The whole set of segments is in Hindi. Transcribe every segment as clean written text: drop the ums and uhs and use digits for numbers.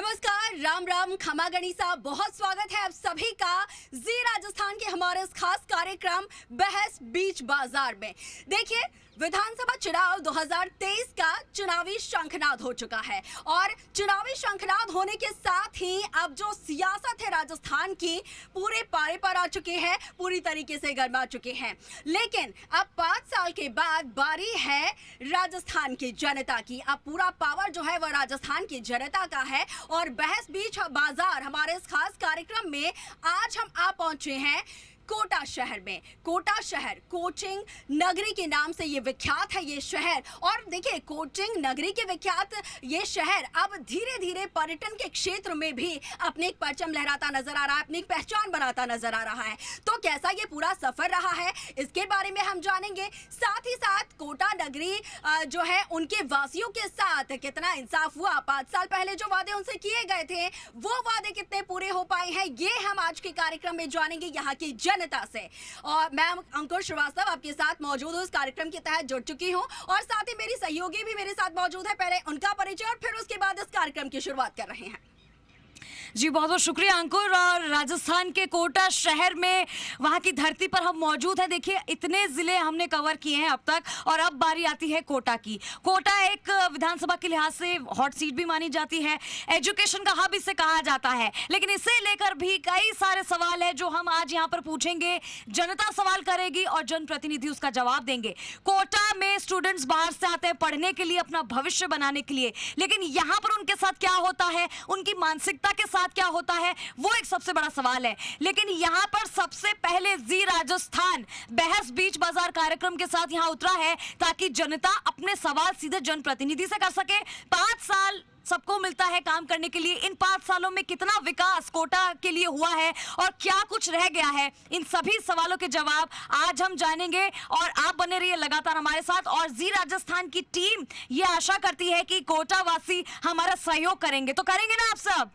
नमस्कार, राम राम, खमा गणिसा। बहुत स्वागत है आप सभी का जी राजस्थान के हमारे इस खास कार्यक्रम बहस बीच बाजार में। देखिए, विधानसभा चुनाव 2023 का चुनावी शंखनाद हो चुका है और चुनावी शंखनाद होने के साथ ही अब जो सियासत है राजस्थान की पूरे पारे पर आ चुकी है, पूरी तरीके से गरमा चुके हैं। लेकिन अब 5 साल के बाद बारी है राजस्थान की जनता की। अब पूरा पावर जो है वह राजस्थान की जनता का है और बहस बीच बाजार हमारे इस खास कार्यक्रम में आज हम आ पहुंचे हैं कोटा शहर में। कोटा शहर कोचिंग नगरी के नाम से ये विख्यात है ये शहर। और देखिए, कोचिंग नगरी के विख्यात ये शहर अब धीरे धीरे पर्यटन के क्षेत्र में भी अपने एक परचम लहराता नजर आ रहा है, अपनी एक पहचान बनाता नजर आ रहा है। तो कैसा ये पूरा सफर रहा है, इसके बारे में हम जानेंगे। साथ ही साथ कोटा नगरी जो है उनके वासियों के साथ कितना इंसाफ हुआ, 5 साल पहले जो वादे उनसे किए गए थे वो वादे कितने पूरे हो पाए हैं, ये हम आज के कार्यक्रम में जानेंगे यहाँ की जनता से। और मैं अंकुर श्रीवास्तव आपके साथ मौजूद हूँ, इस कार्यक्रम के तहत जुड़ चुकी हूँ और साथ ही मेरी सहयोगी भी मेरे साथ मौजूद है। पहले उनका परिचय और फिर उसके बाद इस कार्यक्रम की शुरुआत कर रहे हैं। जी बहुत बहुत शुक्रिया अंकुर। और राजस्थान के कोटा शहर में वहाँ की धरती पर हम मौजूद हैं। देखिए, इतने ज़िले हमने कवर किए हैं अब तक और अब बारी आती है कोटा की। कोटा एक विधानसभा के लिहाज से हॉट सीट भी मानी जाती है, एजुकेशन का हब इसे कहा जाता है। लेकिन इसे लेकर भी कई सारे सवाल है जो हम आज यहाँ पर पूछेंगे। जनता सवाल करेगी और जनप्रतिनिधि उसका जवाब देंगे। कोटा में स्टूडेंट्स बाहर से आते हैं पढ़ने के लिए, अपना भविष्य बनाने के लिए, लेकिन यहाँ पर उनके साथ क्या होता है, उनकी मानसिकता के साथ क्या होता है, वो एक सबसे बड़ा सवाल है। लेकिन यहाँ पर सबसे पहले जी राजस्थान बहस बीच बाजार कार्यक्रम के साथ यहाँ उतरा है ताकि जनता अपने सवाल सीधे जनप्रतिनिधि से कर सके। 5 साल सबको मिलता है काम करने के लिए। इन 5 सालों में कितना विकास कोटा के लिए हुआ है और क्या कुछ रह गया है, इन सभी सवालों के जवाब आज हम जानेंगे। और आप बने रहिए लगातार हमारे साथ। और जी राजस्थान की टीम ये आशा करती है कि कोटा वासी हमारा सहयोग करेंगे। तो करेंगे ना आप सब?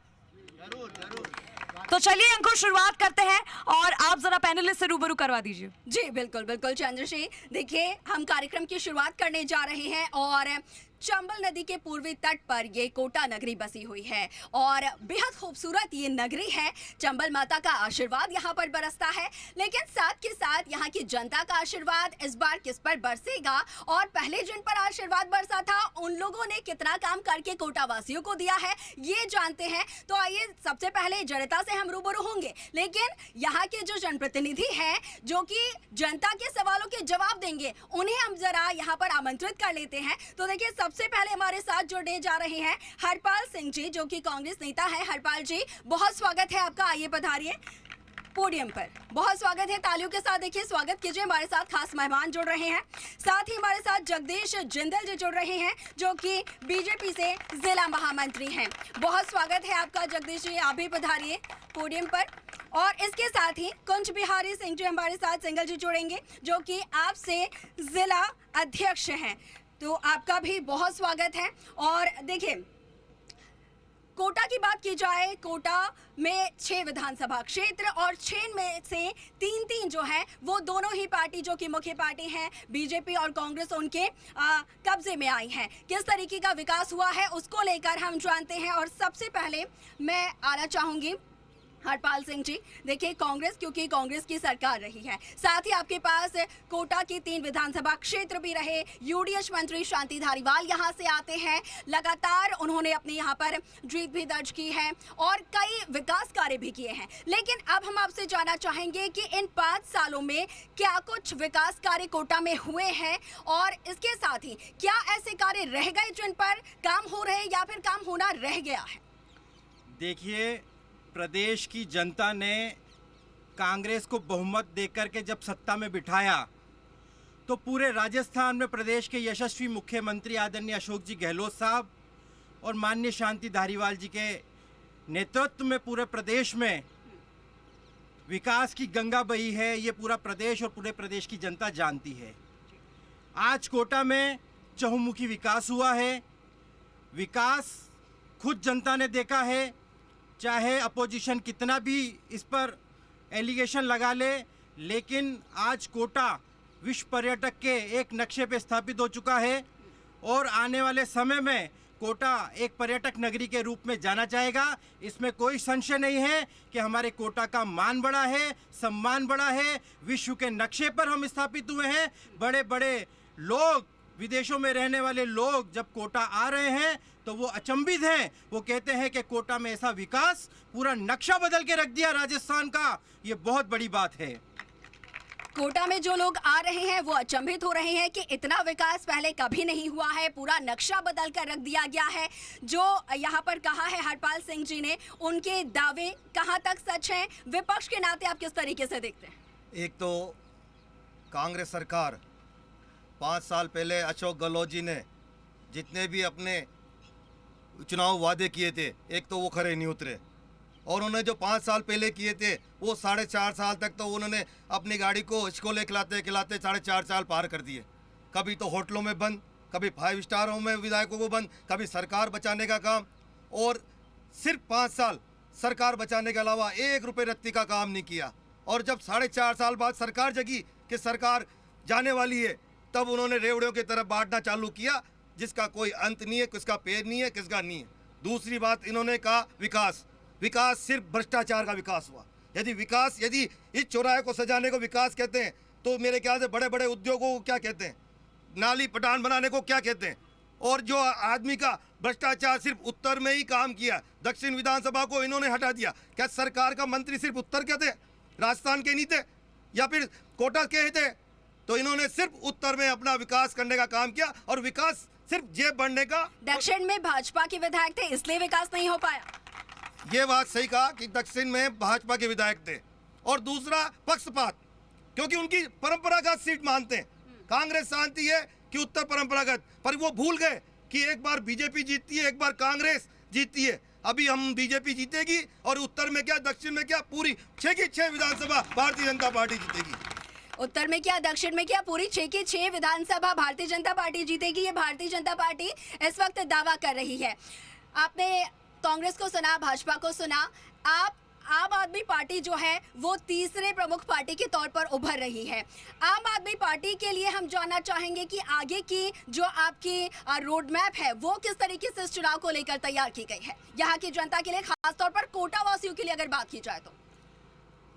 तो चलिए अंकुर, शुरुआत करते हैं और आप जरा पैनलिस्ट से रूबरू करवा दीजिए। जी बिल्कुल बिल्कुल चंद्रश्री। देखिए, हम कार्यक्रम की शुरुआत करने जा रहे हैं और चंबल नदी के पूर्वी तट पर ये कोटा नगरी बसी हुई है और बेहद खूबसूरत ये नगरी है। चंबल माता का आशीर्वाद यहाँ पर बरसता है, लेकिन साथ के साथ यहाँ की जनता का आशीर्वाद इस बार किस पर बरसेगा और पहले जिन पर आशीर्वाद बरसा था उन लोगों ने कितना काम करके कोटा वासियों को दिया है, ये जानते हैं। तो आइए, सबसे पहले जनता से हम रूबरू होंगे, लेकिन यहाँ के जो जनप्रतिनिधि हैं जो कि जनता के सवालों के जवाब देंगे, उन्हें हम जरा यहाँ पर आमंत्रित कर लेते हैं। तो देखिए, सबसे पहले हमारे साथ जुड़ने जा रहे हैं हरपाल सिंह जी, जो कि कांग्रेस नेता है। हरपाल जी, बहुत स्वागत है आपका, आइए पधारिए पोडियम पर। बहुत स्वागत है, तालियों के साथ देखिए स्वागत कीजिए। हमारे साथ खास मेहमान जुड़ रहे हैं। साथ ही हमारे साथ जगदीश जिंदल जी जुड़ रहे हैं जो कि बीजेपी से जिला महामंत्री हैं। बहुत स्वागत है आपका जगदीश जी, आप भी पधारिए पोडियम पर। और इसके साथ ही कुंज बिहारी सिंह जी हमारे साथ सिंगल जी जुड़ेंगे जो कि आपसे जिला अध्यक्ष हैं। तो आपका भी बहुत स्वागत है। और देखिए, कोटा की बात की जाए, कोटा में 6 विधानसभा क्षेत्र और 6 में से 3 जो है वो दोनों ही पार्टी जो कि मुख्य पार्टी हैं बीजेपी और कांग्रेस, उनके कब्जे में आई हैं। किस तरीके का विकास हुआ है उसको लेकर हम जानते हैं। और सबसे पहले मैं आना चाहूँगी हरपाल सिंह जी। देखिए, कांग्रेस, क्योंकि कांग्रेस की सरकार रही है, साथ ही आपके पास कोटा के 3 विधानसभा क्षेत्र भी रहे। यूडीएच मंत्री शांति धारीवाल यहाँ से आते हैं, लगातार उन्होंने अपने यहाँ पर जीत भी दर्ज की है और कई विकास कार्य भी किए हैं। लेकिन अब हम आपसे जानना चाहेंगे कि इन 5 सालों में क्या कुछ विकास कार्य कोटा में हुए हैं और इसके साथ ही क्या ऐसे कार्य रह गए जिन पर काम हो रहे या फिर काम होना रह गया है? देखिए, प्रदेश की जनता ने कांग्रेस को बहुमत देकर के जब सत्ता में बिठाया तो पूरे राजस्थान में प्रदेश के यशस्वी मुख्यमंत्री आदरणीय अशोक जी गहलोत साहब और माननीय शांति धारीवाल जी के नेतृत्व में पूरे प्रदेश में विकास की गंगा बही है। ये पूरा प्रदेश और पूरे प्रदेश की जनता जानती है। आज कोटा में चहुमुखी विकास हुआ है। विकास खुद जनता ने देखा है, चाहे अपोजिशन कितना भी इस पर एलिगेशन लगा ले, लेकिन आज कोटा विश्व पर्यटक के एक नक्शे पे स्थापित हो चुका है और आने वाले समय में कोटा एक पर्यटक नगरी के रूप में जाना जाएगा। इसमें कोई संशय नहीं है कि हमारे कोटा का मान बढ़ा है, सम्मान बढ़ा है, विश्व के नक्शे पर हम स्थापित हुए हैं। बड़े बड़े लोग, विदेशों में रहने वाले लोग जब कोटा आ रहे हैं तो वो अचंभित हैं। वो कहते हैं कि कोटा में ऐसा विकास, पूरा नक्शा बदल के रख दिया राजस्थान का। ये बहुत बड़ी बात है। कोटा में जो लोग आ रहे हैं वो अचंभित हो रहे हैं कि इतना विकास पहले कभी नहीं हुआ है, पूरा नक्शा बदल कर रख दिया गया है। जो यहाँ पर कहा है हरपाल सिंह जी ने, उनके दावे कहाँ तक सच हैं? विपक्ष के नाते आप किस तरीके से देखते हैं? एक तो कांग्रेस सरकार 5 साल पहले अशोक गहलोत जी ने जितने भी अपने चुनाव वादे किए थे, एक तो वो खरे नहीं उतरे, और उन्होंने जो 5 साल पहले किए थे वो 4.5 साल तक तो उन्होंने अपनी गाड़ी को स्कूले खिलाते खिलाते 4.5 साल पार कर दिए। कभी तो होटलों में बंद, कभी 5 स्टारों में विधायकों को बंद, कभी सरकार बचाने का काम, और सिर्फ 5 साल सरकार बचाने के अलावा 1 रुपये रत्ती का काम नहीं किया। और जब 4.5 साल बाद सरकार जगी कि सरकार जाने वाली है, तब उन्होंने रेवड़ियों की तरफ बांटना चालू किया, जिसका कोई अंत नहीं है, किसका पैर नहीं है, किसका नहीं है। दूसरी बात इन्होंने कहा विकास सिर्फ भ्रष्टाचार का विकास हुआ। यदि इस चौराहे को सजाने को विकास कहते हैं तो मेरे ख्याल से बड़े बड़े उद्योगों को क्या कहते हैं, नाली पटान बनाने को क्या कहते हैं। और जो आदमी का भ्रष्टाचार सिर्फ उत्तर में ही काम किया, दक्षिण विधानसभा को इन्होंने हटा दिया। क्या सरकार का मंत्री सिर्फ उत्तर के थे, राजस्थान के नहीं थे, या फिर कोटा के थे? तो इन्होंने सिर्फ उत्तर में अपना विकास करने का काम किया, और विकास सिर्फ जेब बढ़ने का। दक्षिण में भाजपा के विधायक थे, इसलिए विकास नहीं हो पाया। ये बात सही कहा कि दक्षिण में भाजपा के विधायक थे। और दूसरा पक्षपात, क्योंकि उनकी परंपरागत सीट मानते हैं। कांग्रेस जानती है कि उत्तर परंपरागत, पर वो भूल गए कि एक बार बीजेपी जीतती है, एक बार कांग्रेस जीतती है। अभी हम बीजेपी जीतेगी, और उत्तर में क्या, दक्षिण में क्या, पूरी 6 की 6 विधानसभा भारतीय जनता पार्टी जीतेगी। उत्तर में क्या, दक्षिण में क्या, पूरी 6 की 6 विधानसभा भारतीय जनता पार्टी जीतेगी। ये भारतीय जनता पार्टी इस वक्त दावा कर रही है। आपने कांग्रेस को सुना, भाजपा को सुना, आप आम आदमी पार्टी जो है वो तीसरे प्रमुख पार्टी के तौर पर उभर रही है। आम आदमी पार्टी के लिए हम जानना चाहेंगे कि आगे की जो आपकी रोड मैप है वो किस तरीके से इस चुनाव को लेकर तैयार की गई है, यहाँ की जनता के लिए, खासतौर पर कोटा वासियों के लिए अगर बात की जाए तो।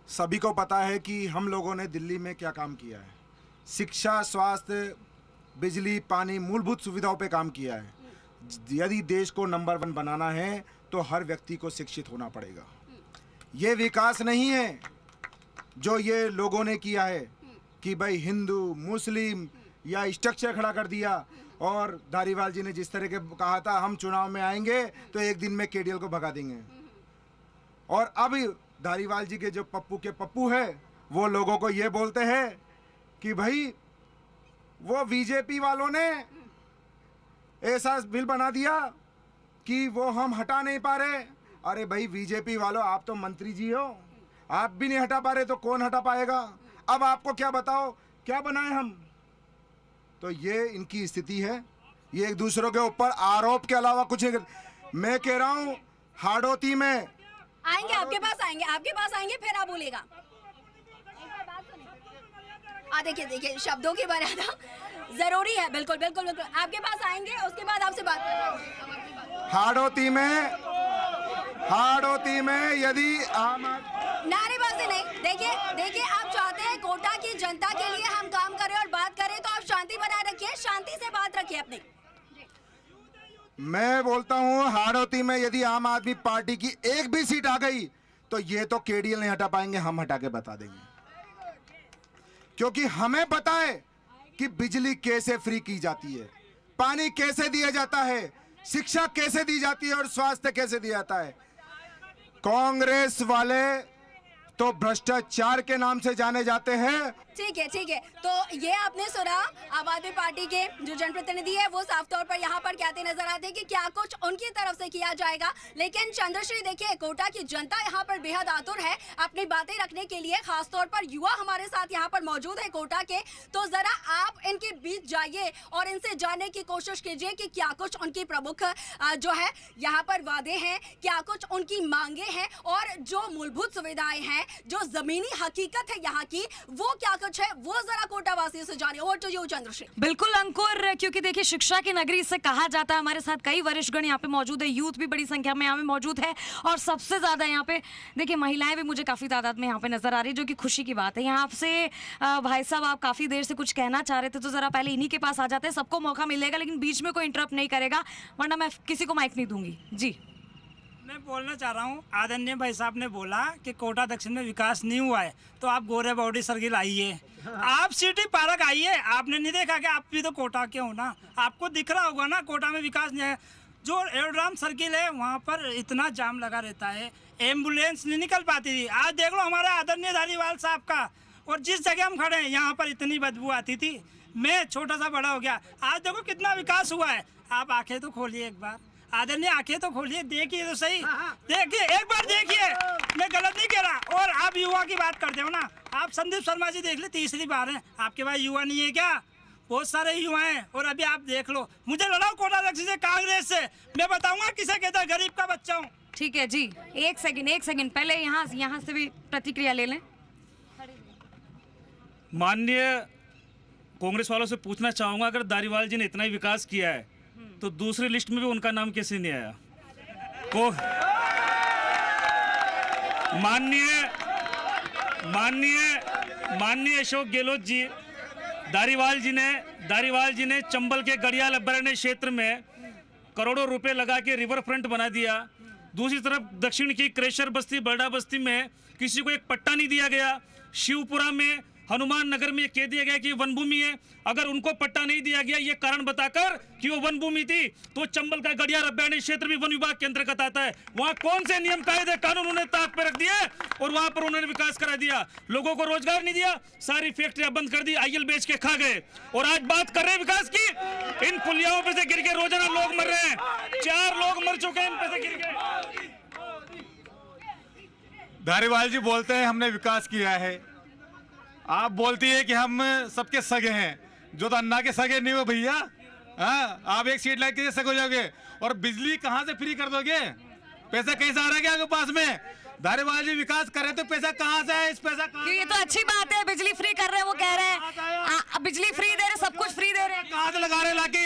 सभी को पता है कि हम लोगों ने दिल्ली में क्या काम किया है। शिक्षा, स्वास्थ्य, बिजली, पानी, मूलभूत सुविधाओं पे काम किया है। यदि देश को नंबर 1 बनाना है तो हर व्यक्ति को शिक्षित होना पड़ेगा। ये विकास नहीं है जो ये लोगों ने किया है कि भाई हिंदू मुस्लिम या स्ट्रक्चर खड़ा कर दिया। और धारीवाल जी ने जिस तरह के कहा था हम चुनाव में आएंगे तो एक दिन में केडीएल को भगा देंगे, और अब धारीवाल जी के जो पप्पू के पप्पू है वो लोगों को ये बोलते हैं कि भाई वो बीजेपी वालों ने ऐसा बिल बना दिया कि वो हम हटा नहीं पा रहे। अरे भाई बीजेपी वालों, आप तो मंत्री जी हो, आप भी नहीं हटा पा रहे तो कौन हटा पाएगा? अब आपको क्या बताओ क्या बनाए हम? तो ये इनकी स्थिति है। ये एक दूसरों के ऊपर आरोप के अलावा कुछ नहीं। मैं कह रहा हूँ हाड़ौती में आएंगे, आपके पास आएंगे, फिर आप बोलेगा। देखिए शब्दों की मर्यादा जरूरी है। बिल्कुल बिल्कुल बिल्कुल, आपके पास आएंगे, उसके बाद आपसे बात करेंगे। हाड़ौती में यदि नारेबाजी नहीं। देखिए आप चाहते हैं कोटा की जनता के लिए हम काम करें और बात करें, तो आप शांति बनाए रखिए, शांति से बात रखिए अपनी। मैं बोलता हूँ हाड़ौती में यदि आम आदमी पार्टी की एक भी सीट आ गई तो ये तो केडीएल नहीं हटा पाएंगे, हम हटा के बता देंगे। क्योंकि हमें पता है कि बिजली कैसे फ्री की जाती है, पानी कैसे दिया जाता है, शिक्षा कैसे दी जाती है और स्वास्थ्य कैसे दिया जाता है। कांग्रेस वाले तो भ्रष्टाचार के नाम से जाने जाते हैं। ठीक है। तो ये आपने सुना, आम आदमी पार्टी के जो जनप्रतिनिधि है वो साफ तौर पर यहाँ पर कहते नजर आते हैं कि क्या कुछ उनकी तरफ से किया जाएगा। लेकिन चंद्रश्री देखिए, कोटा की जनता यहाँ पर बेहद आतुर है अपनी बातें रखने के लिए। खासतौर पर युवा हमारे साथ यहाँ पर मौजूद है कोटा के। तो जरा आप इनके बीच जाइए और इनसे जानने की कोशिश कीजिए कि क्या कुछ उनकी प्रमुख जो है यहाँ पर वादे हैं, क्या कुछ उनकी मांगे हैं, और जो मूलभूत सुविधाएं हैं, जो जमीनी हकीकत है यहाँ की, वो क्या कुछ कुछ है वो जरा कोटा वासियों से जानिए। Over to you Chandrashree. बिल्कुल अंकुर, क्योंकि देखिए शिक्षा की नगरी इसे कहा जाता है। हमारे साथ कई वरिष्ठगण यहाँ पे मौजूद है, यूथ भी बड़ी संख्या में यहाँ पे मौजूद है और सबसे ज्यादा यहाँ पे देखिए महिलाएं भी मुझे काफी तादाद में यहाँ पे नजर आ रही है, जो कि खुशी की बात है। यहाँ से भाई साहब आप काफी देर से कुछ कहना चाह रहे थे, तो जरा पहले इन्हीं के पास आ जाते हैं। सबको मौका मिलेगा लेकिन बीच में कोई इंटरप्ट नहीं करेगा, वरना मैं किसी को माइक नहीं दूंगी। जी मैं बोलना चाह रहा हूँ, आदरणीय भाई साहब ने बोला कि कोटा दक्षिण में विकास नहीं हुआ है, तो आप गोरे बाउडी सर्किल आइए, आप सिटी पार्क आइए। आपने नहीं देखा कि आप भी तो कोटा के हो ना, आपको दिख रहा होगा ना कोटा में विकास नहीं है। जो एरोड्राम सर्किल है वहाँ पर इतना जाम लगा रहता है, एम्बुलेंस नहीं निकल पाती थी। आज देख लो हमारे आदरणीय धारीवाल साहब का, और जिस जगह हम खड़े हैं यहाँ पर इतनी बदबू आती थी। मैं छोटा सा बड़ा हो गया, आज देखो कितना विकास हुआ है। आप आंखें तो खोलिए एक बार, आदरणीय आंखें तो खोलिए, देखिए तो सही, देखिए एक बार देखिए, मैं गलत नहीं कह रहा। और आप युवा की बात करते हो ना, आप संदीप शर्मा जी देख ले, तीसरी बार है, आपके पास युवा नहीं है क्या? बहुत सारे युवा हैं। और अभी आप देख लो, मुझे लड़ाओ कोटा दक्षिण से, कांग्रेस से, मैं बताऊंगा किसे कहता है गरीब का बच्चा हूँ। ठीक है जी, एक सेकंड पहले यहाँ से भी प्रतिक्रिया ले लें। माननीय कांग्रेस वालों से पूछना चाहूंगा, अगर धारीवाल जी ने इतना ही विकास किया है तो दूसरी लिस्ट में भी उनका नाम कैसे नहीं आया? माननीय अशोक गहलोत जी, धारीवाल जी ने चंबल के गड़ियाल अभयारण्य क्षेत्र में करोड़ों रुपए लगा के रिवर फ्रंट बना दिया। दूसरी तरफ दक्षिण की क्रेशर बस्ती, बरडा बस्ती में किसी को एक पट्टा नहीं दिया गया। शिवपुरा में, हनुमान नगर में कह दिया गया कि वन भूमि है। अगर उनको पट्टा नहीं दिया गया ये कारण बताकर कि वो वन भूमि थी, तो चंबल का गड़ियाल अभयारण्य क्षेत्र भी वन विभाग के अंतर्गत आता है। वहाँ कौन से नियम कायदे कानून उन्होंने ताक पे रख दिए और वहां पर उन्होंने विकास करा दिया। लोगों को रोजगार नहीं दिया, सारी फैक्ट्रियां बंद कर दी, आईएल बेच के खा गए। और आज बात कर रहे हैं विकास की, इन पुलियाओं पे से गिर के रोजाना लोग मर रहे हैं, 4 लोग मर चुके हैं इन पे से गिर के। धारीवाल जी बोलते हैं हमने विकास किया है, आप बोलती है कि हम सबके सगे हैं, जो तो अन्ना के सगे नहीं हो भैया। हाँ, आप एक सीट लाइक के सगे हो जाओगे और बिजली कहाँ से फ्री कर दोगे? पैसा कैसे आ रहा है क्या आपके पास में? धारीवाल जी विकास कर रहे तो पैसा कहाँ से है? इस पैसा कहाँ? ये तो अच्छी बात है, बिजली फ्री कर रहे हैं, वो कह रहे हैं बिजली फ्री दे रहे, सब कुछ फ्री दे रहे हैं। कहाँ से लगा रहे लाके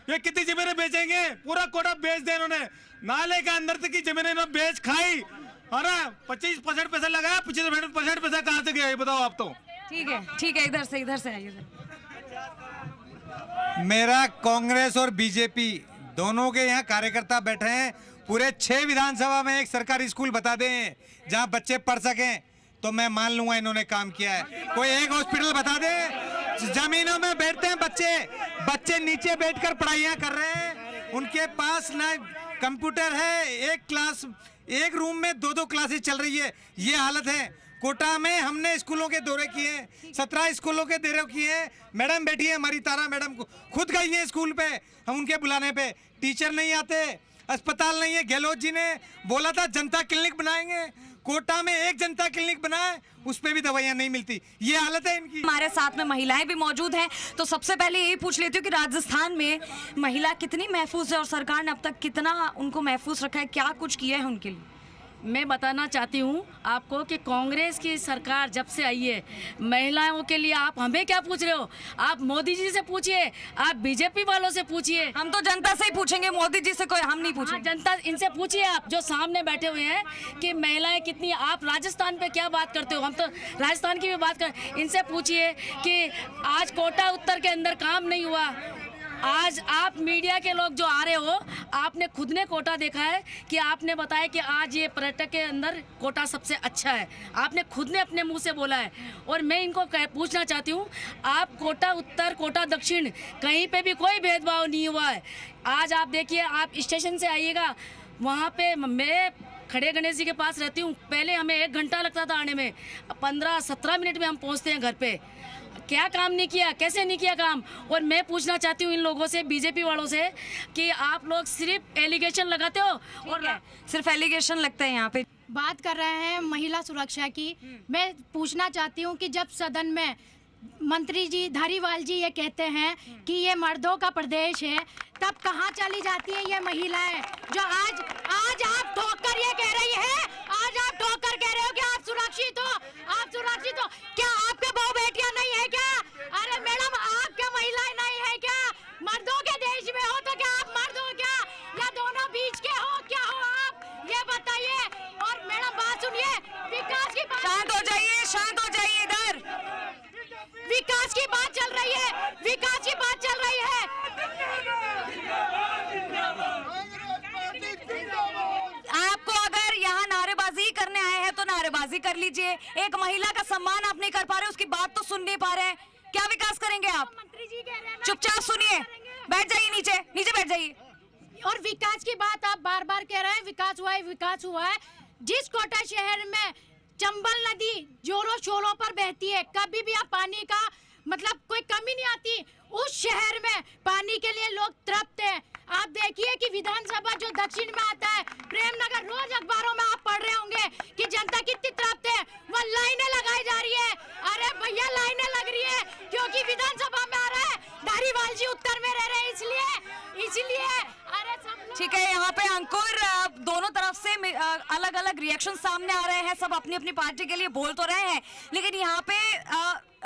ये कितनी जमीनें बेचेंगे? पूरा कोटा बेच दे इन्होंने, नाले के अंदर तक की जमीनें इन्होंने बेच खाई। अरे 25% पैसा लगाया, 25% पैसा कहाँ से गया ये बताओ आप तो। ठीक है, इधर से आइए। मेरा कांग्रेस और बीजेपी दोनों के यहाँ कार्यकर्ता बैठे हैं। पूरे 6 विधानसभा में एक सरकारी स्कूल बता दें जहाँ बच्चे पढ़ सकें, तो मैं मान लूंगा इन्होंने काम किया है। कोई एक हॉस्पिटल बता दे, जमीनों में बैठते हैं बच्चे नीचे बैठकर पढ़ाइयाँ कर रहे हैं, उनके पास ना कंप्यूटर है, एक रूम में 2-2 क्लासेस चल रही है। ये हालत है। कोटा में हमने स्कूलों के दौरे किए, 17 स्कूलों के दौरे किए। मैडम बैठी है हमारी, तारा मैडम को खुद गई है स्कूल पे, हम उनके बुलाने पे, टीचर नहीं आते, अस्पताल नहीं है। गहलोत जी ने बोला था जनता क्लिनिक बनाएंगे, कोटा में एक जनता क्लिनिक बनाए, उस पे भी दवाइयां नहीं मिलती। ये हालत है इनकी। हमारे साथ में महिलाएं भी मौजूद हैं, तो सबसे पहले यही पूछ लेती हूँ कि राजस्थान में महिला कितनी महफूज है और सरकार ने अब तक कितना उनको महफूज रखा है, क्या कुछ किया है उनके लिए? मैं बताना चाहती हूँ आपको कि कांग्रेस की सरकार जब से आई है, महिलाओं के लिए आप हमें क्या पूछ रहे हो? आप मोदी जी से पूछिए, आप बीजेपी वालों से पूछिए। हम तो जनता से ही पूछेंगे, मोदी जी से कोई हम नहीं पूछेंगे। जनता, इनसे पूछिए आप जो सामने बैठे हुए हैं कि महिलाएं कितनी। आप राजस्थान पे क्या बात करते हो? हम तो राजस्थान की भी बात कर, इनसे पूछिए कि आज कोटा उत्तर के अंदर काम नहीं हुआ। आज आप मीडिया के लोग जो आ रहे हो, आपने खुद ने कोटा देखा है कि आपने बताया कि आज ये पर्यटक के अंदर कोटा सबसे अच्छा है, आपने खुद ने अपने मुंह से बोला है। और मैं इनको पूछना चाहती हूँ, आप कोटा उत्तर, कोटा दक्षिण, कहीं पे भी कोई भेदभाव नहीं हुआ है। आज आप देखिए, आप स्टेशन से आइएगा, वहाँ पे मैं खड़े गणेश जी के पास रहती हूँ, पहले हमें 1 घंटा लगता था आने में, 15-17 मिनट में हम पहुँचते हैं घर पे। क्या काम नहीं किया, कैसे नहीं किया काम? और मैं पूछना चाहती हूँ इन लोगों से, बीजेपी वालों से, कि आप लोग सिर्फ एलिगेशन लगाते हो और सिर्फ एलिगेशन लगता है। यहाँ पे बात कर रहे हैं महिला सुरक्षा की। मैं पूछना चाहती हूँ कि जब सदन में मंत्री जी धारीवाल जी ये कहते हैं कि ये मर्दों का प्रदेश है, तब कहाँ चली जाती है ये महिलाएं जो आज आप ठोकर ये कह रही है, आज आप ठोकर कह रहे हो कि आप सुरक्षित हो, आप सुरक्षित हो। क्या आपके बहू बेटियां नहीं है क्या? अरे मैडम, आपके महिलाएं नहीं है क्या? मर्दों के देश में हो तो क्या आप मर्द हो क्या, या दोनों बीच के हो? क्या हो आप, ये बताइए। और मैडम बात सुनिए, विकास की बात, शांत हो जाइए, शांत हो जाइए। इधर विकास की बात चल रही है, विकास की बात चल रही है। आपको अगर यहाँ नारेबाजी करने आए हैं तो नारेबाजी कर लीजिए। एक महिला का सम्मान आप नहीं कर पा रहे, उसकी बात तो सुन नहीं पा रहे हैं, क्या विकास करेंगे आप? मंत्री जी कह रहे हैं ना, चुपचाप सुनिए, बैठ जाइए, नीचे नीचे बैठ जाइए। और विकास की बात आप बार बार कह रहे हैं, विकास हुआ है, विकास हुआ है। जिस कोटा शहर में चंबल नदी जोरों शोरों पर बहती है, कभी भी आप पानी का मतलब कोई कमी नहीं आती, उस शहर में पानी के लिए लोग तड़पते हैं। आप देखिए कि विधानसभा जो दक्षिण में आता है, प्रेमनगर, रोज अखबारों में आप पढ़ रहे होंगे कि जनता कितनी तड़पते हैं, वह लाइनें लगाई जा रही है। अरे भैया, लाइनें लग रही है क्योंकि विधानसभा में आ रहा है धारीवाल जी, उत्तर में रह रहे हैं, इसलिए अरे सब। ठीक है, यहाँ पे अंकुर, दोनों तरफ से अलग अलग रिएक्शन सामने आ रहे हैं, सब अपनी अपनी पार्टी के लिए बोल तो रहे हैं, लेकिन यहाँ पे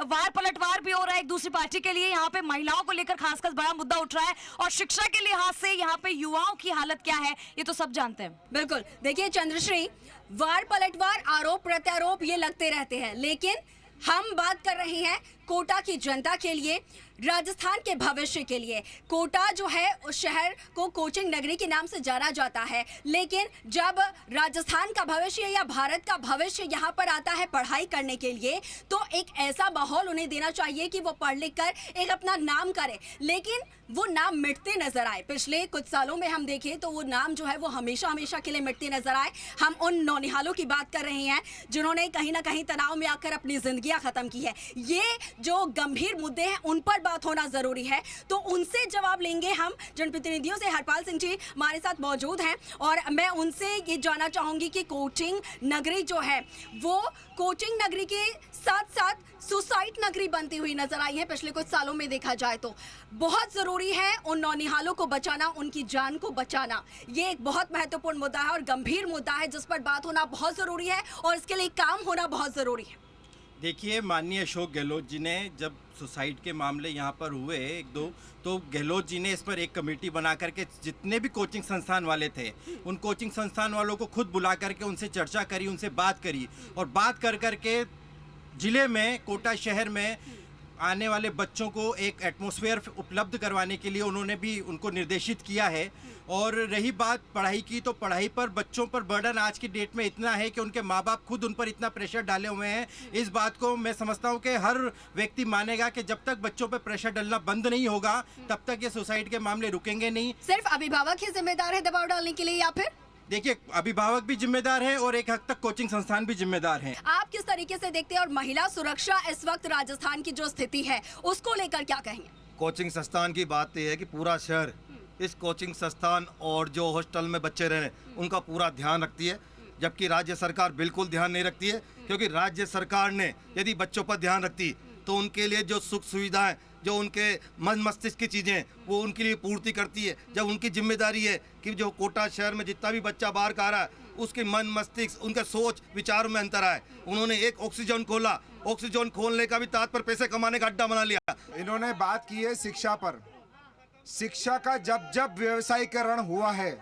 वार पलटवार भी हो रहा है एक दूसरी पार्टी के लिए। यहाँ पे महिलाओं को लेकर खासकर बड़ा मुद्दा उठ रहा है, और शिक्षा के लिहाज से यहाँ पे युवाओं की हालत क्या है ये तो सब जानते हैं। बिल्कुल, देखिए चंद्रश्री, वार पलटवार, आरोप प्रत्यारोप ये लगते रहते हैं, लेकिन हम बात कर रहे हैं कोटा की जनता के लिए, राजस्थान के भविष्य के लिए। कोटा जो है उस शहर को कोचिंग नगरी के नाम से जाना जाता है, लेकिन जब राजस्थान का भविष्य या भारत का भविष्य यहाँ पर आता है पढ़ाई करने के लिए, तो एक ऐसा माहौल उन्हें देना चाहिए कि वो पढ़ लिख कर एक अपना नाम करे, लेकिन वो नाम मिटते नजर आए। पिछले कुछ सालों में हम देखें तो वो नाम जो है वो हमेशा हमेशा के लिए मिटते नजर आए। हम उन नौनिहालों की बात कर रहे हैं जिन्होंने कहीं ना कहीं तनाव में आकर अपनी जिंदगियां खत्म की है। ये जो गंभीर मुद्दे हैं उन पर बात होना जरूरी है, तो उनसे जवाब लेंगे हम जनप्रतिनिधियों से। हरपाल सिंह जी हमारे साथ मौजूद हैं और मैं उनसे ये जानना चाहूंगी कि कोचिंग नगरी जो है वो कोचिंग नगरी के साथ साथ सुसाइड नगरी बनती हुई नजर आई है पिछले कुछ सालों में देखा जाए तो। बहुत जरूरी है उन नौनिहालों को बचाना, उनकी जान को बचाना। ये एक बहुत महत्वपूर्ण मुद्दा है और गंभीर मुद्दा है जिस पर बात होना बहुत जरूरी है और इसके लिए काम होना बहुत जरूरी है। देखिए, माननीय अशोक गहलोत जी ने जब सुसाइड के मामले यहाँ पर हुए एक दो, तो गहलोत जी ने इस पर एक कमेटी बना करके जितने भी कोचिंग संस्थान वाले थे उन कोचिंग संस्थान वालों को खुद बुला करके उनसे चर्चा करी, उनसे बात करी, और बात कर करके जिले में, कोटा शहर में आने वाले बच्चों को एक एटमॉस्फेयर उपलब्ध करवाने के लिए उन्होंने भी उनको निर्देशित किया है। और रही बात पढ़ाई की, तो पढ़ाई पर बच्चों पर बर्डन आज की डेट में इतना है कि उनके माँ बाप खुद उन पर इतना प्रेशर डाले हुए हैं। इस बात को मैं समझता हूँ कि हर व्यक्ति मानेगा कि जब तक बच्चों पर प्रेशर डालना बंद नहीं होगा तब तक ये सुसाइड के मामले रुकेंगे नहीं। सिर्फ अभिभावक ही जिम्मेदार है दबाव डालने के लिए, या फिर? देखिए, अभिभावक भी जिम्मेदार है और एक हद तक कोचिंग संस्थान भी जिम्मेदार हैं। आप किस तरीके से देखते हैं, और महिला सुरक्षा इस वक्त राजस्थान की जो स्थिति है उसको लेकर क्या कहेंगे? कोचिंग संस्थान की बात यह है कि पूरा शहर इस कोचिंग संस्थान और जो हॉस्टल में बच्चे रह रहे हैं उनका पूरा ध्यान रखती है, जबकि राज्य सरकार बिल्कुल ध्यान नहीं रखती है। क्योंकि राज्य सरकार ने यदि बच्चों पर ध्यान रखती तो उनके लिए जो सुख सुविधाएं, जो उनके मन मस्तिष्क की चीज़ें, वो उनके लिए पूर्ति करती है। जब उनकी जिम्मेदारी है कि जो कोटा शहर में जितना भी बच्चा बाहर का आ रहा है उसके मन मस्तिष्क, उनका सोच विचारों में अंतर आए। उन्होंने एक ऑक्सीजन खोला, ऑक्सीजन खोलने का भी तात्पर्य पैसे कमाने का अड्डा बना लिया। इन्होंने बात की है शिक्षा पर। शिक्षा का जब जब व्यवसायीकरण हुआ है,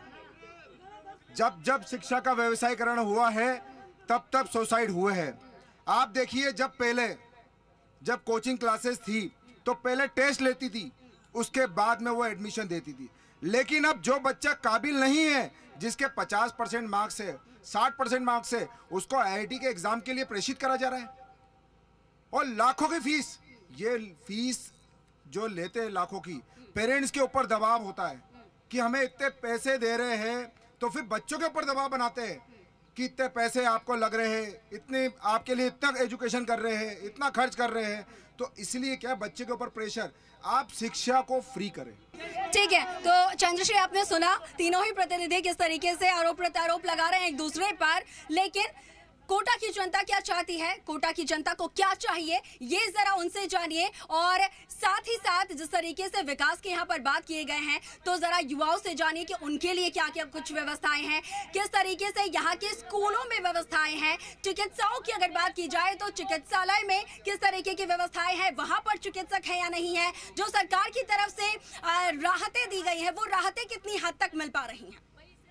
जब जब शिक्षा का व्यवसायीकरण हुआ है तब तब सुसाइड हुए हैं। आप देखिए, जब कोचिंग क्लासेस थी तो पहले टेस्ट लेती थी, उसके बाद में वो एडमिशन देती थी। लेकिन अब जो बच्चा काबिल नहीं है, जिसके 50% मार्क्स है, 60% मार्क्स है, उसको आईआईटी के एग्जाम के लिए प्रेषित करा जा रहा है। और लाखों की फीस, ये फीस जो लेते हैं लाखों की, पेरेंट्स के ऊपर दबाव होता है कि हमें इतने पैसे दे रहे हैं, तो फिर बच्चों के ऊपर दबाव बनाते हैं कि इतने पैसे आपको लग रहे हैं, इतने आपके लिए इतना एजुकेशन कर रहे हैं, इतना खर्च कर रहे हैं, तो इसलिए क्या बच्चे के ऊपर प्रेशर। आप शिक्षा को फ्री करें। ठीक है, तो चंद्रश्री आपने सुना तीनों ही प्रतिनिधि किस तरीके से आरोप प्रत्यारोप लगा रहे हैं एक दूसरे पर, लेकिन कोटा की जनता क्या चाहती है, कोटा की जनता को क्या चाहिए, ये जरा उनसे जानिए। और साथ ही साथ जिस तरीके से विकास के यहाँ पर बात किए गए हैं, तो जरा युवाओं से जानिए कि उनके लिए क्या क्या कुछ व्यवस्थाएं हैं, किस तरीके से यहाँ के स्कूलों में व्यवस्थाएं हैं। चिकित्साओं की अगर बात की जाए तो चिकित्सालय में किस तरीके की व्यवस्थाएं हैं, वहां पर चिकित्सक है या नहीं है, जो सरकार की तरफ से राहतें दी गई हैं, वो राहतें कितनी हद तक मिल पा रही हैं।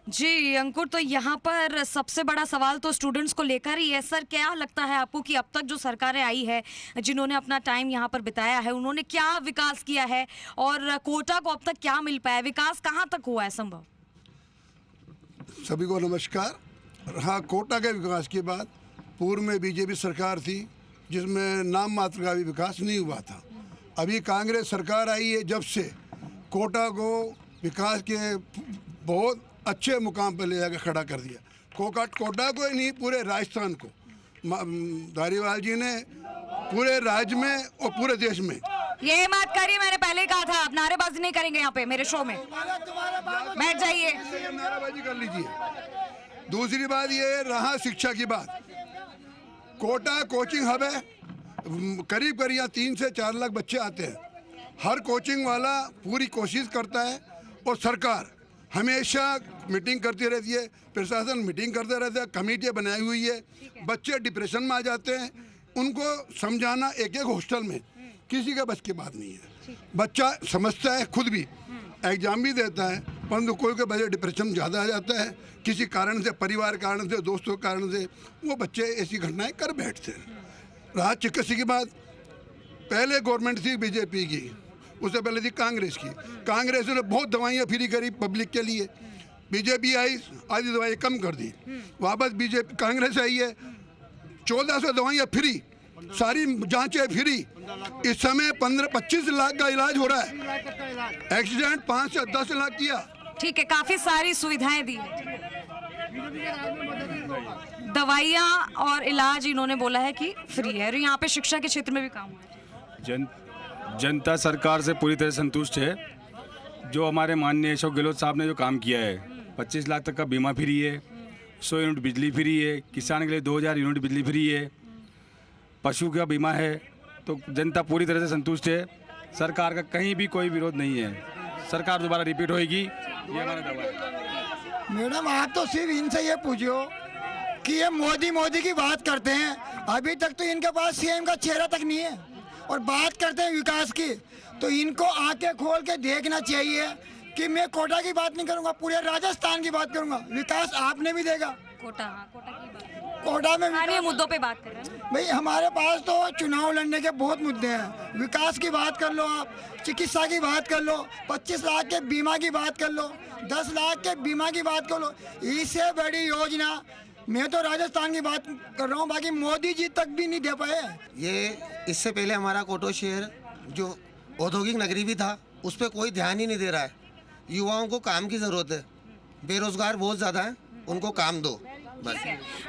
जी अंकुर, तो यहाँ पर सबसे बड़ा सवाल तो स्टूडेंट्स को लेकर ही है। सर, क्या लगता है आपको कि अब तक जो सरकारें आई है, जिन्होंने अपना टाइम यहाँ पर बिताया है, उन्होंने क्या विकास किया है और कोटा को अब तक क्या मिल पाया, विकास कहाँ तक हुआ है संभव? सभी को नमस्कार। हाँ, कोटा के विकास की बात, पूर्व में बीजेपी सरकार थी जिसमें नाम मात्र का भी विकास नहीं हुआ था। अभी कांग्रेस सरकार आई है, जब से कोटा को विकास के बहुत अच्छे मुकाम पर ले जाकर खड़ा कर दिया। कोटा को ही नहीं, पूरे राजस्थान को धारीवाल जी ने पूरे राज्य में और पूरे देश में। ये मत करिए, मैंने पहले ही कहा था, आप नारेबाजी नहीं करेंगे यहाँ पे मेरे शो में, बैठ जाइए। नारेबाजी कर लीजिए। दूसरी बात ये रहा शिक्षा की बात, कोटा कोचिंग हब है, करीब करीब यहाँ 3 से 4 लाख बच्चे आते हैं। हर कोचिंग वाला पूरी कोशिश करता है और सरकार हमेशा मीटिंग करती रहती है, प्रशासन मीटिंग करते रहता है, कमेटियाँ बनाई हुई है। बच्चे डिप्रेशन में आ जाते हैं, उनको समझाना एक हॉस्टल में किसी का बस की बात नहीं है। बच्चा समझता है, खुद भी एग्जाम भी देता है, परंतु कोई के बच्चे डिप्रेशन ज़्यादा आ जाता है किसी कारण से, परिवार कारण से, दोस्तों के कारण से, वो बच्चे ऐसी घटनाएं कर बैठते हैं। रहा चिकित्सा की बात, पहले गवर्नमेंट थी बीजेपी की, उससे पहले थी कांग्रेस की। कांग्रेस ने बहुत दवाइयाँ फ्री करी पब्लिक के लिए, बीजेपी आई आधी दवाइयाँ कम कर दी, वापस बीजेपी कांग्रेस आई है, 1400 दवाइयाँ फ्री, सारी जांचें फ्री। इस समय 15-25 लाख का इलाज हो रहा है, एक्सीडेंट 5 से 10 लाख किया। ठीक है, काफी सारी सुविधाएं दी, दवाइयाँ और इलाज इन्होंने बोला है कि फ्री है। और यहाँ पे शिक्षा के क्षेत्र में भी काम हुआ है। जनता सरकार से पूरी तरह संतुष्ट है। जो हमारे माननीय अशोक गहलोत साहब ने जो काम किया है, 25 लाख तक का बीमा फ्री है, 100 यूनिट बिजली फ्री है, किसान के लिए 2000 यूनिट बिजली फ्री है, पशु का बीमा है, तो जनता पूरी तरह से संतुष्ट है। सरकार का कहीं भी कोई विरोध नहीं है, सरकार दोबारा रिपीट होएगी, ये हमारा दावा है। मैडम, आप तो सिर्फ इनसे ये पूछो कि ये मोदी की बात करते हैं, अभी तक तो इनके पास सीएम का चेहरा तक नहीं है, और बात करते हैं विकास की, तो इनको आंखें खोल के देखना चाहिए कि मैं कोटा की बात नहीं करूंगा, पूरे राजस्थान की बात करूंगा। विकास आपने भी देगा कोटा की बात, कोटा में स्थानीय मुद्दों पे बात कर रहे हैं भाई। हमारे पास तो चुनाव लड़ने के बहुत मुद्दे हैं, विकास की बात कर लो, आप चिकित्सा की बात कर लो, 25 लाख के बीमा की बात कर लो, 10 लाख के बीमा की बात कर लो। इससे बड़ी योजना मैं तो राजस्थान की बात कर रहा हूँ, बाकी मोदी जी तक भी नहीं दे पाए। ये इससे पहले हमारा कोटा शहर जो औद्योगिक नगरी भी था, उस पर कोई ध्यान ही नहीं दे रहा है। युवाओं को काम की ज़रूरत है, बेरोजगार बहुत ज़्यादा है, उनको काम दो बस।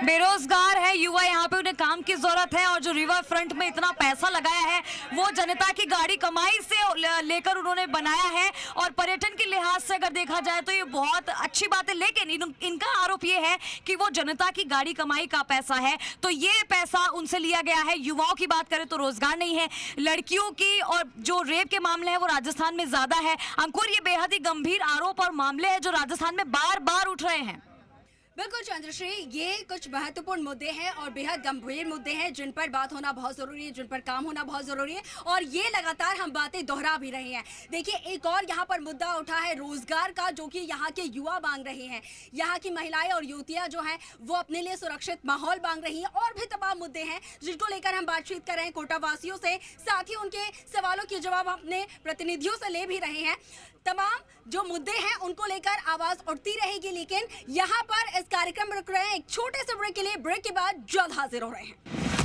बेरोजगार है युवा, यहाँ पे उन्हें काम की जरूरत है। और जो रिवर फ्रंट में इतना पैसा लगाया है, वो जनता की गाड़ी कमाई से लेकर उन्होंने बनाया है। और पर्यटन के लिहाज से अगर देखा जाए तो ये बहुत अच्छी बात है, लेकिन इनका आरोप ये है कि वो जनता की गाड़ी कमाई का पैसा है, तो ये पैसा उनसे लिया गया है। युवाओं की बात करें तो रोजगार नहीं है, लड़कियों की और जो रेप के मामले हैं वो राजस्थान में ज्यादा है। अंकुर, ये बेहद ही गंभीर आरोप और मामले हैं जो राजस्थान में बार बार उठ रहे हैं। बिल्कुल चंद्रश्री, ये कुछ महत्वपूर्ण मुद्दे हैं और बेहद गंभीर मुद्दे हैं, जिन पर बात होना बहुत जरूरी है, जिन पर काम होना बहुत जरूरी है, और ये लगातार हम बातें दोहरा भी रहे हैं। देखिए, एक और यहाँ पर मुद्दा उठा है रोजगार का, जो कि यहाँ के युवा मांग रहे हैं। यहाँ की महिलाएं और युवतियां जो हैं वो अपने लिए सुरक्षित माहौल मांग रही हैं, और भी तमाम मुद्दे हैं जिनको लेकर हम बातचीत कर रहे हैं कोटा वासियों से। साथ ही उनके सवालों के जवाब अपने प्रतिनिधियों से ले भी रहे हैं। तमाम जो मुद्दे हैं उनको लेकर आवाज उठती रहेगी, लेकिन यहाँ पर इस कार्यक्रम में रुक रहे हैं एक छोटे से ब्रेक के लिए। ब्रेक के बाद जल्द हाजिर हो रहे हैं।